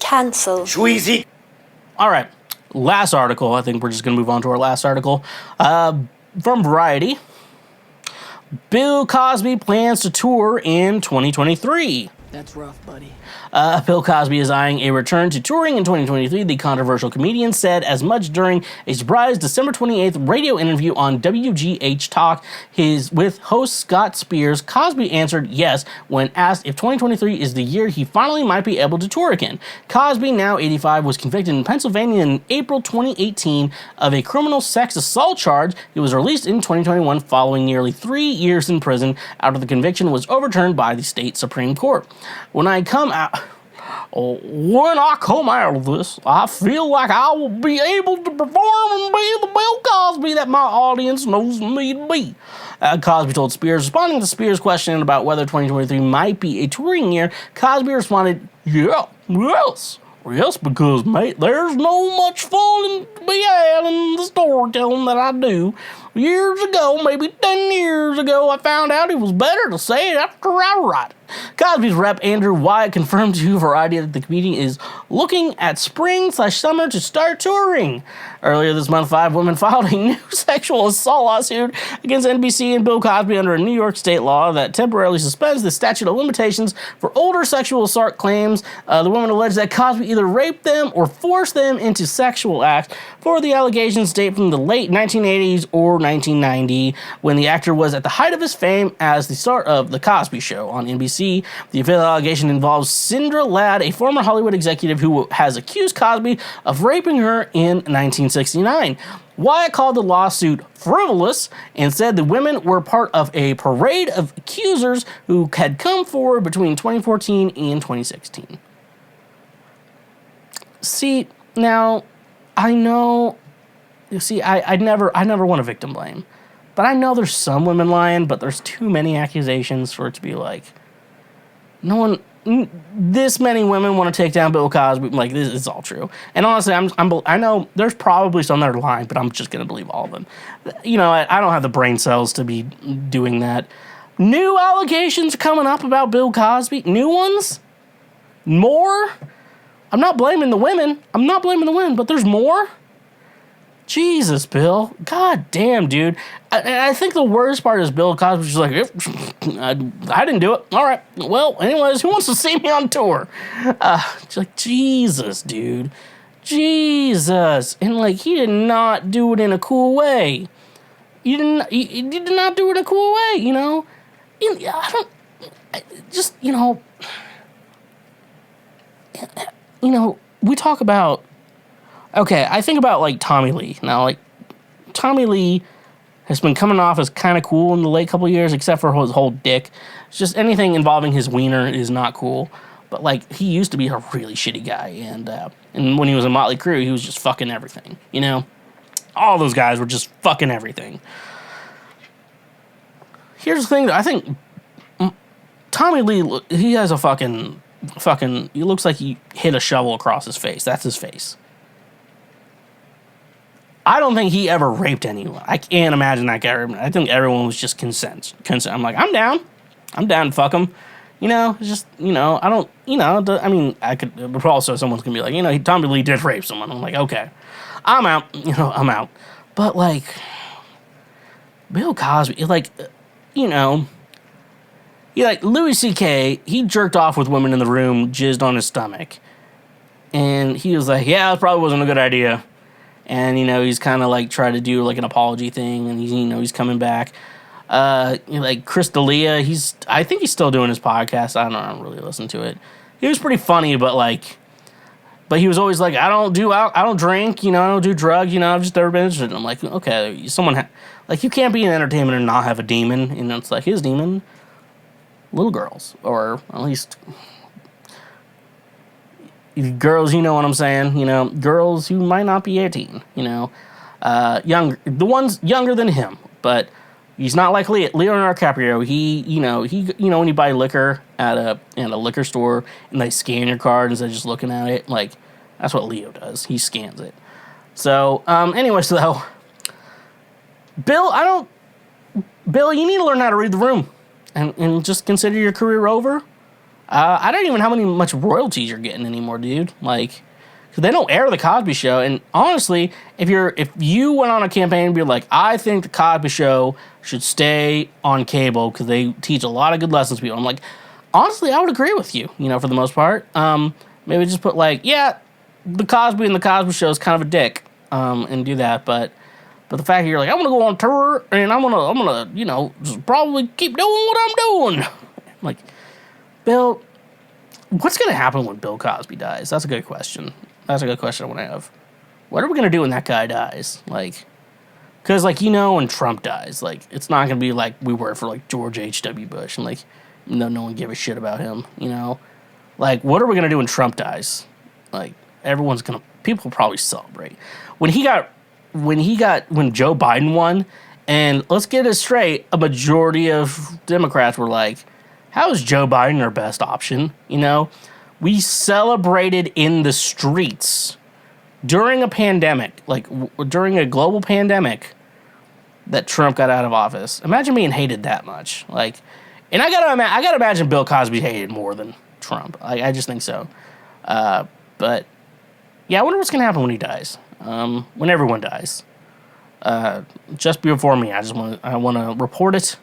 Cancelled. Schweezy. All right. Last article. I think we're just going to move on to our last article. From Variety. Bill Cosby plans to tour in 2023. That's rough, buddy. Bill Cosby is eyeing a return to touring in 2023. The controversial comedian said as much during a surprise December 28th radio interview on WGH Talk with host Scott Spears. Cosby answered yes when asked if 2023 is the year he finally might be able to tour again. Cosby, now 85, was convicted in Pennsylvania in April 2018 of a criminal sex assault charge. He was released in 2021 following nearly 3 years in prison after the conviction was overturned by the state Supreme Court. When I come out of this, I feel like I will be able to perform and be the Bill Cosby that my audience knows me to be. Cosby told Spears. Responding to Spears' question about whether 2023 might be a touring year, Cosby responded, yes, because, mate, there's no much fun to be had in the storytelling that I do. Years ago, maybe 10 years ago, I found out it was better to say it after I write it. Cosby's rep, Andrew Wyatt, confirmed to Variety that the comedian is looking at spring/summer to start touring. Earlier this month, 5 women filed a new sexual assault lawsuit against NBC and Bill Cosby under a New York state law that temporarily suspends the statute of limitations for older sexual assault claims. The women allege that Cosby either raped them or forced them into sexual acts. For the allegations date from the late 1980s or 1990, when the actor was at the height of his fame as the star of The Cosby Show on NBC. The official allegation involves Sandra Ladd, a former Hollywood executive who has accused Cosby of raping her in 1969. Wyatt called the lawsuit frivolous and said the women were part of a parade of accusers who had come forward between 2014 and 2016. See, now, I know, you see, I never want to victim blame, but I know there's some women lying, but there's too many accusations for it to be like, this many women want to take down Bill Cosby. Like, this is all true. And honestly, I know there's probably some that are lying, but I'm just going to believe all of them. You know, I don't have the brain cells to be doing that. New allegations coming up about Bill Cosby. New ones? More? I'm not blaming the women, but there's more? Jesus, Bill. God damn, dude. I think the worst part is Bill Cosby's just like, I didn't do it. All right. Well, anyways, who wants to see me on tour? Just like, Jesus, dude. Jesus. And, like, he did not do it in a cool way. He did not do it in a cool way, you know? We talk about, okay, I think about, like, Tommy Lee. Now, like, Tommy Lee has been coming off as kind of cool in the late couple of years, except for his whole dick. It's just anything involving his wiener is not cool. But, like, he used to be a really shitty guy, and when he was in Motley Crue, he was just fucking everything, you know? All those guys were just fucking everything. Here's the thing, though. I think Tommy Lee, he has a fucking, he looks like he hit a shovel across his face. That's his face. I don't think he ever raped anyone. I can't imagine that guy. I think everyone was just consent. I'm like, I'm down to fuck him. You know, it's just, you know, I don't, you know, I mean, I could, but also someone's gonna be like, you know, Tommy Lee did rape someone. I'm like, okay, I'm out. But, like, Bill Cosby, like, you know, like, Louis C.K., he jerked off with women in the room, jizzed on his stomach. And he was like, yeah, it probably wasn't a good idea. And, you know, he's kind of, like, trying to do, like, an apology thing, and he's coming back. Like, Chris D'Elia, I think he's still doing his podcast. I don't really listen to it. He was pretty funny, but he was always like, I don't drink, you know, I don't do drugs, you know, I've just never been interested. And I'm like, okay, you can't be in entertainment and not have a demon. And it's like, his demon, little girls, or at least girls, you know what I'm saying, you know, girls who might not be 18, you know, the ones younger than him, but he's not like Leonardo DiCaprio. He when you buy liquor at a liquor store and they scan your card instead of just looking at it, like, that's what Leo does. He scans it. So, anyways, though, Bill, you need to learn how to read the room and just consider your career over. I don't even know how much royalties you're getting anymore, dude. Like, because they don't air the Cosby Show. And honestly, if you went on a campaign and be like, I think the Cosby Show should stay on cable because they teach a lot of good lessons to people, I'm like, honestly, I would agree with you. For the most part, maybe just put like, yeah, the Cosby and the Cosby Show is kind of a dick, and do that. But the fact that you're like, I'm gonna go on tour and I'm gonna just probably keep doing what I'm doing. Like, Bill, what's gonna happen when Bill Cosby dies? That's a good question. That's a good question I want to have. What are we gonna do when that guy dies? Like, because when Trump dies, like, it's not gonna be like we were for like George H.W. Bush and like no one gave a shit about him. Like, what are we gonna do when Trump dies? Like, people will probably celebrate when Joe Biden won. And let's get it straight, a majority of Democrats were like, how is Joe Biden our best option? We celebrated in the streets during a pandemic, like during a global pandemic, that Trump got out of office. Imagine being hated that much. Like, and I gotta imagine Bill Cosby hated more than Trump. I just think so. But yeah, I wonder what's gonna happen when he dies. When everyone dies. Just before me, I want to report it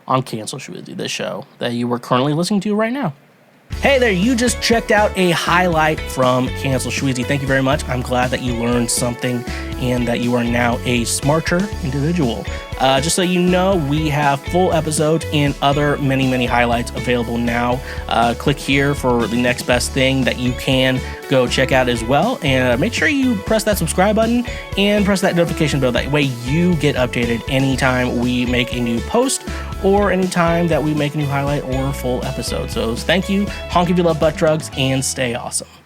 on Cancel Schweezy, this show that you are currently listening to right now. Hey there, you just checked out a highlight from Cancel Schweezy. Thank you very much. I'm glad that you learned something and that you are now a smarter individual. Just so you know, we have full episodes and other many highlights available now. Click here for the next best thing that you can go check out as well. And make sure you press that subscribe button and press that notification bell. That way you get updated anytime we make a new post or anytime that we make a new highlight or full episode. So thank you, honk if you love butt drugs, and stay awesome.